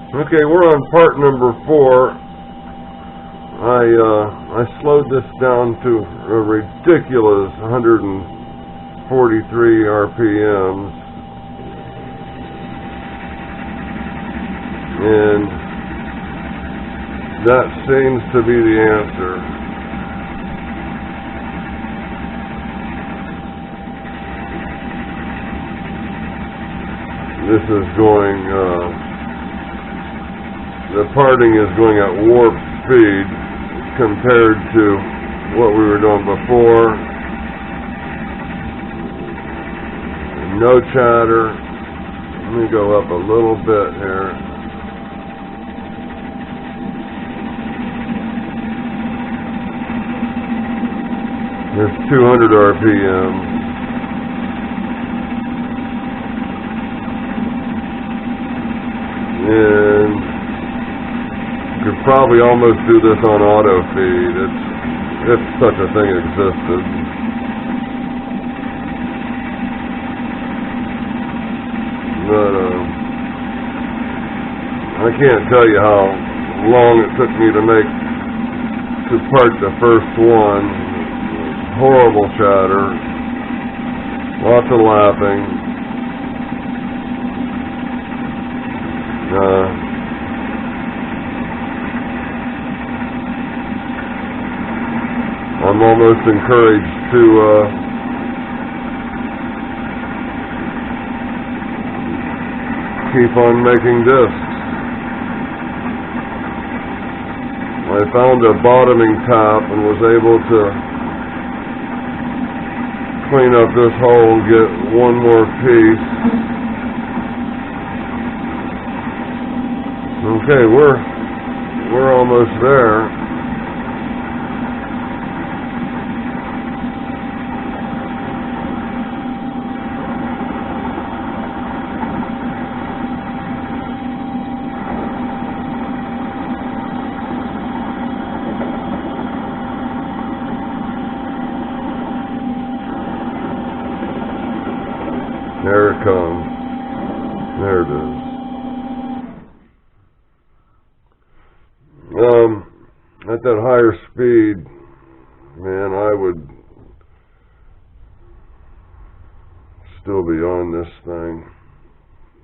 Okay, we're on part number 4. I slowed this down to a ridiculous 143 RPMs, and that seems to be the answer. This is going, the parting is going at warp speed compared to what we were doing before. No chatter. Let me go up a little bit here. There's 200 RPM. And you could probably almost do this on auto feed if such a thing existed. But I can't tell you how long it took me to part the first one. Horrible chatter, lots of laughing. I'm almost encouraged to keep on making discs. I found a bottoming tap and was able to clean up this hole and get one more piece. Okay, we're almost there. There it comes. There it is. At that higher speed, man, I would still be on this thing.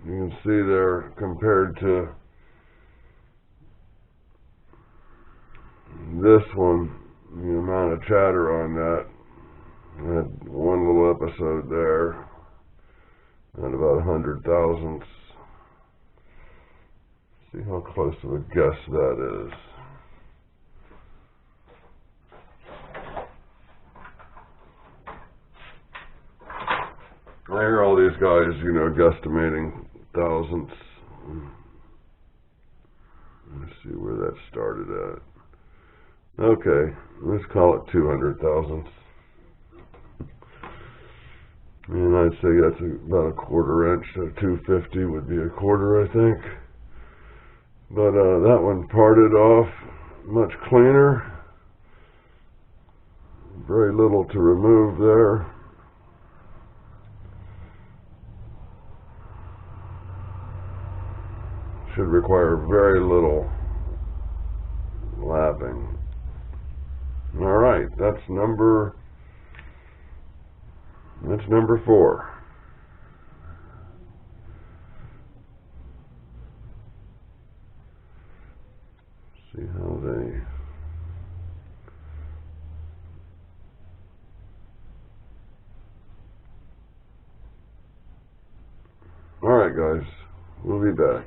You can see there, compared to this one, the amount of chatter on that. I had one little episode there at about 100 thousandths. See how close of a guess that is. I hear all these guys, guesstimating thousandths. Let's see where that started at. Okay, let's call it 200 thousandths. And I'd say that's about a quarter inch, so 250 would be a quarter, I think. But that one parted off much cleaner. Very little to remove there. Should require very little lapping. All right, that's number 4. See how they... All right, guys, we'll be back.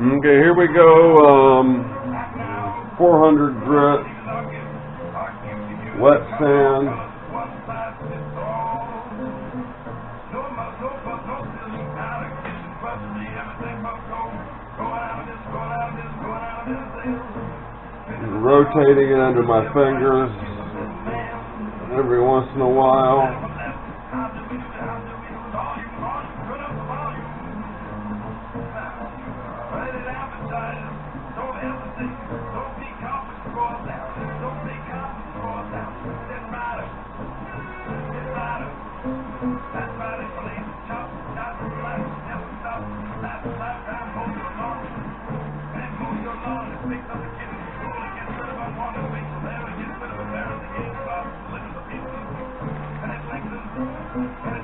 Okay, here we go. 400 grit, wet sand. Rotating it under my fingers every once in a while.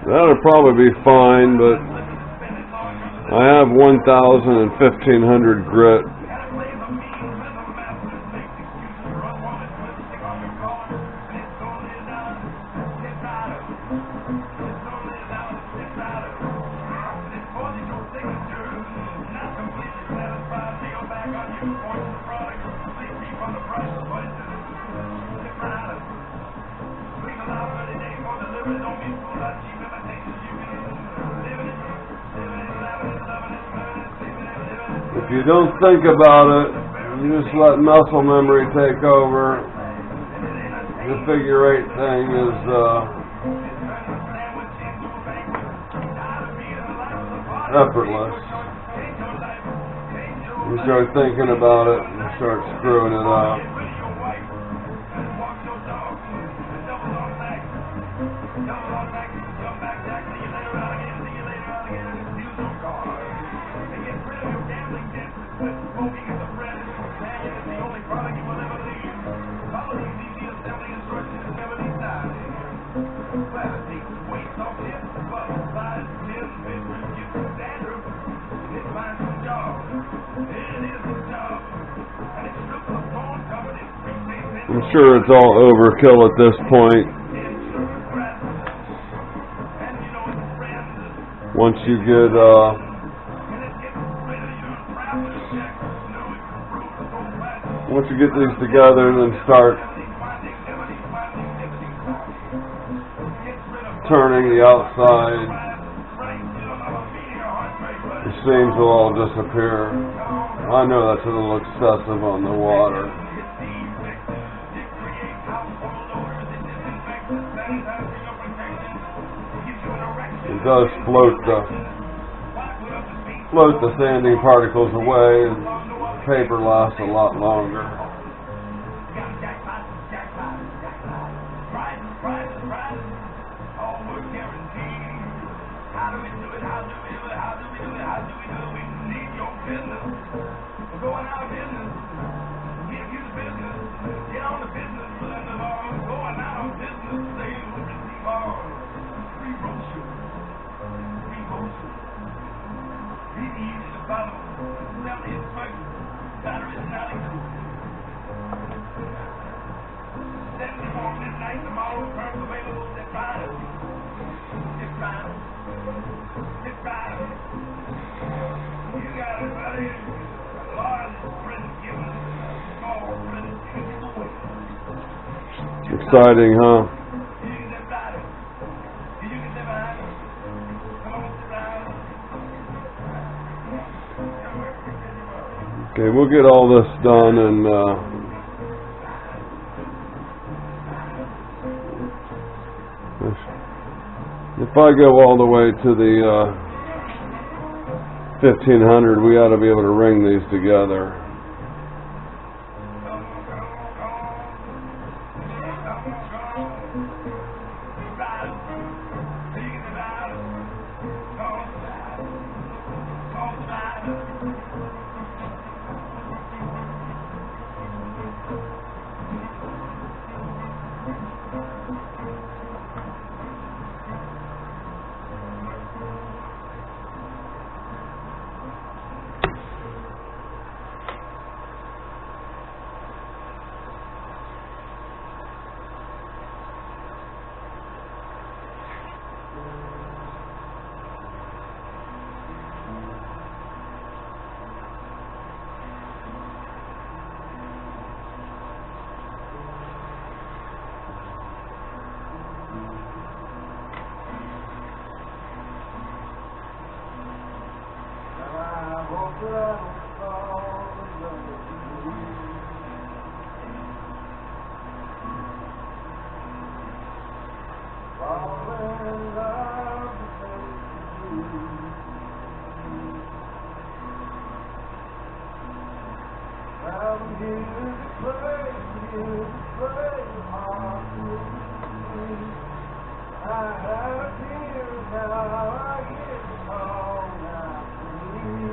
That'll probably be fine, but I have 1,000 and 1,500 grit. If you don't think about it, you just let muscle memory take over. The figure 8 thing is effortless. You start thinking about it, you start screwing it up. I'm sure it's all overkill at this point. Once you get these together and then start turning the outside, the seams will all disappear. I know that's a little excessive on the water. It does float the sanding particles away, and paper lasts a lot longer. Exciting, huh? Okay, we'll get all this done, and if I go all the way to the 1,500, we ought to be able to ring these together. I hope that I don't fall in love with you. Fall in love with you. I'm here to play hard to me. I have tears now, I hear the song now for me.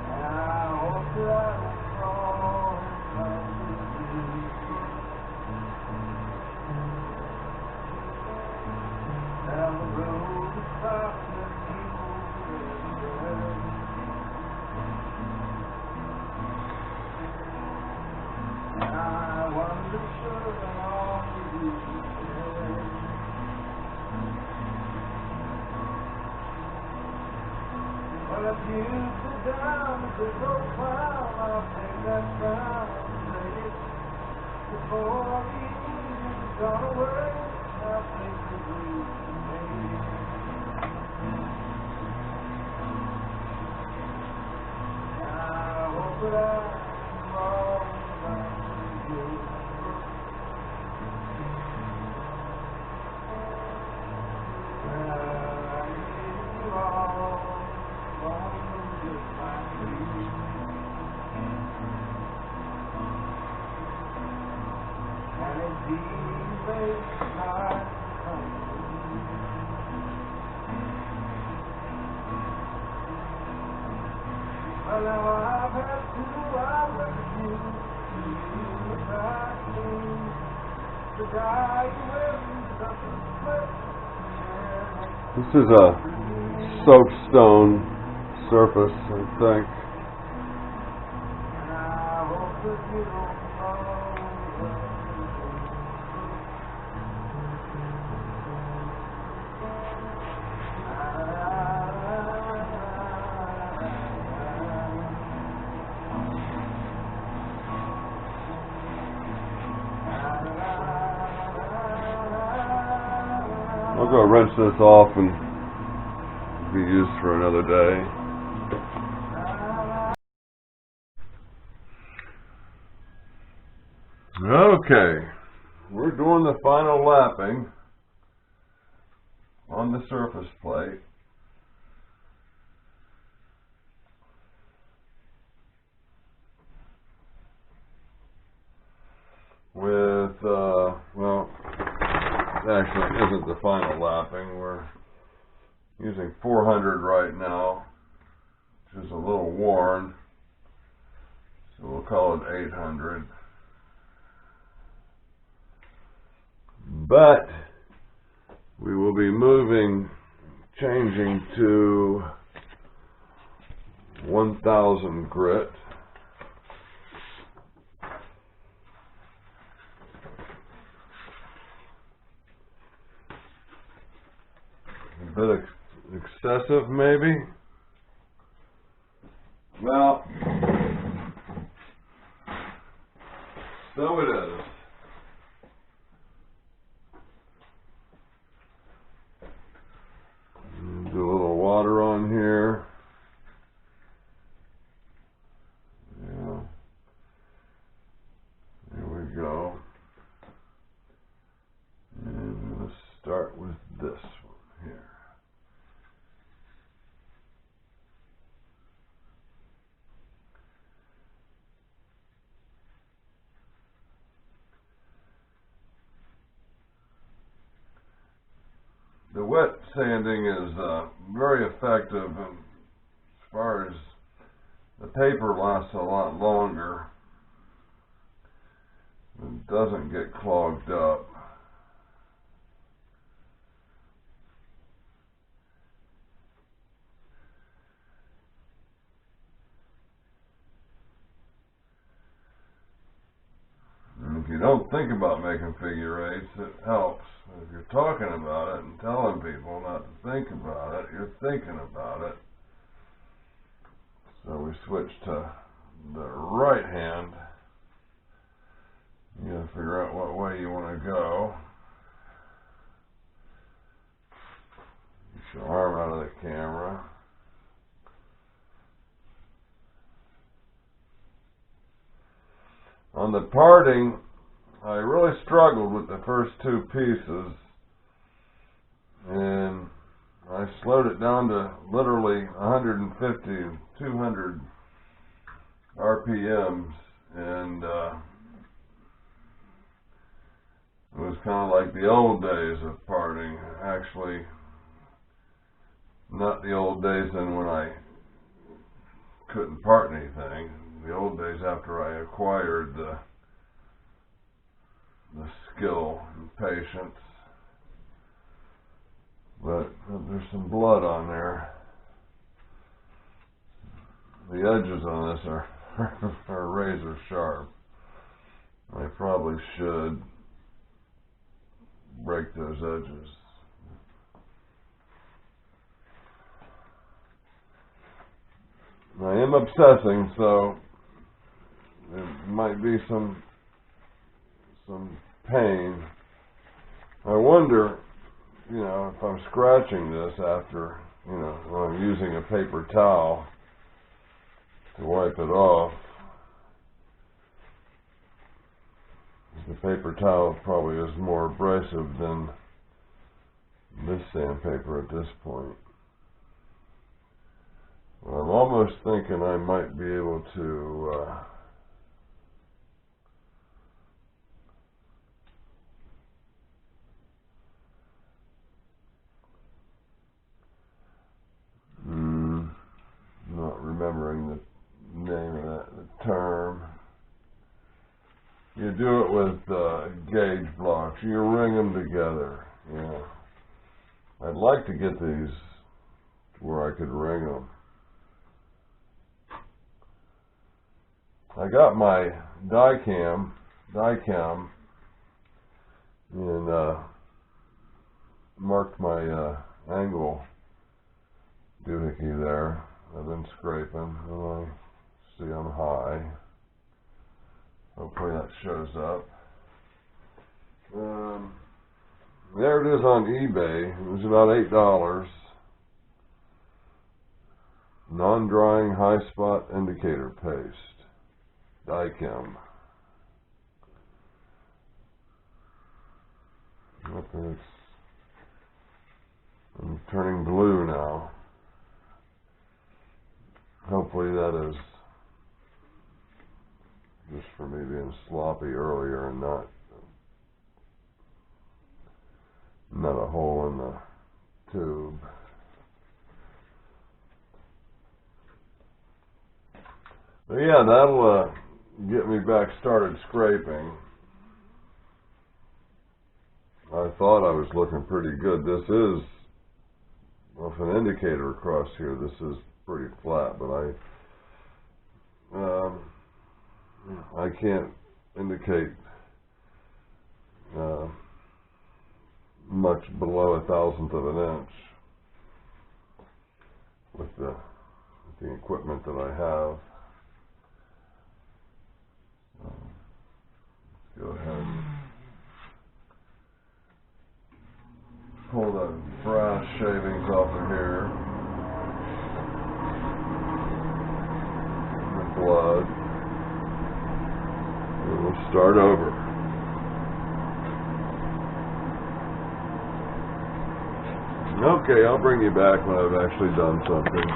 And I hope that I don't fall in love with you. Now the road is stopped and people I wonder should I always be there. Well, if you go down the profile, I'll take that frown and lay it before the evening's gone away. I'll take the blues and lay it. I hope that I'm wrong about you. You're wrong just like me. And it's easy not to come. Well, now I've had to, I've left you beside me. The guy you with something split. This is a soapstone surface, I think. And I hope that you don't I'll go rinse this off and be used for another day. Okay, we're doing the final lapping on the surface plate. With, well, it actually isn't the final lapping. We're using 400 right now, which is a little worn, so we'll call it 800. But we will be changing to 1000 grit. A bit excessive, maybe. Well, so it is. Do a little water on here. Yeah. There we go. And let's start with this one here. The wet sanding is very effective, and as far as the paper lasts a lot longer. It doesn't get clogged up. And if you don't think about making figure eights, it helps. If you're talking about it and telling people not to think about it, you're thinking about it. So we switch to the right hand. way you want to go. Get your arm out of the camera. On the parting, I really struggled with the first two pieces, and I slowed it down to literally 150, 200 RPMs, and it was kind of like the old days of parting. Actually, not the old days then when I couldn't part anything. The old days after I acquired the skill and patience. But there's some blood on there. The edges on this are razor sharp. I probably should break those edges. I am obsessing, so there might be some pain. I wonder, if I'm scratching this after, when I'm using a paper towel to wipe it off. The paper towel probably is more abrasive than this sandpaper at this point. Well, I'm almost thinking I might be able to not remembering the name of the term. You do it with gauge blocks. You ring them together. Yeah. I'd like to get these to where I could ring them. I got my die cam and marked my angle doohickey there. I've been scraping, and I see I'm high. Hopefully that shows up. There it is on eBay. It was about $8. Non-drying high spot indicator paste. Dicam. I'm turning blue now. Hopefully that is just for me being sloppy earlier and not a hole in the tube. But yeah, that'll get me back started scraping. I thought I was looking pretty good. This is, with an indicator across here, this is pretty flat, but I can't indicate much below 1/1000th of an inch with the equipment that I have. Let's go ahead and pull the brass shavings off of here. The blood. And we'll start over. Okay, I'll bring you back when I've actually done something.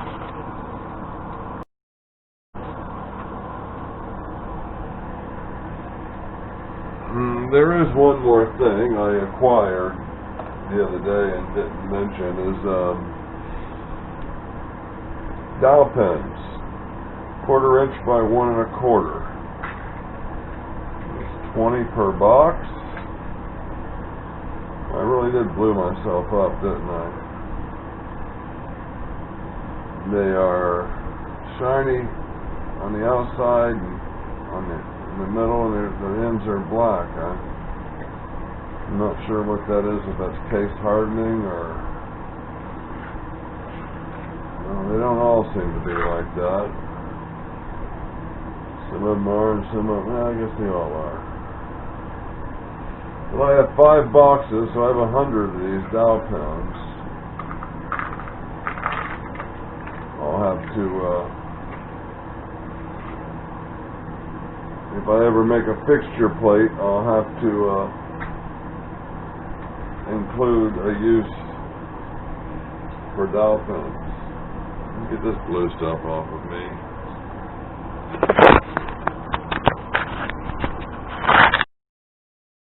There is one more thing I acquired the other day and didn't mention is dowel pens, 1/4 inch by 1 1/4. It's 20 per box. I really did blew myself up, didn't I? They are shiny on the outside and in the middle, and the ends are black. I'm not sure what that is, if that's case hardening or... Well, they don't all seem to be like that. Some of them are and some of them, I guess they all are. Well, I have 5 boxes, so I have 100 of these dowel pins. I'll have to, if I ever make a fixture plate, I'll have to include a use for dowel pins. Get this blue stuff off of me.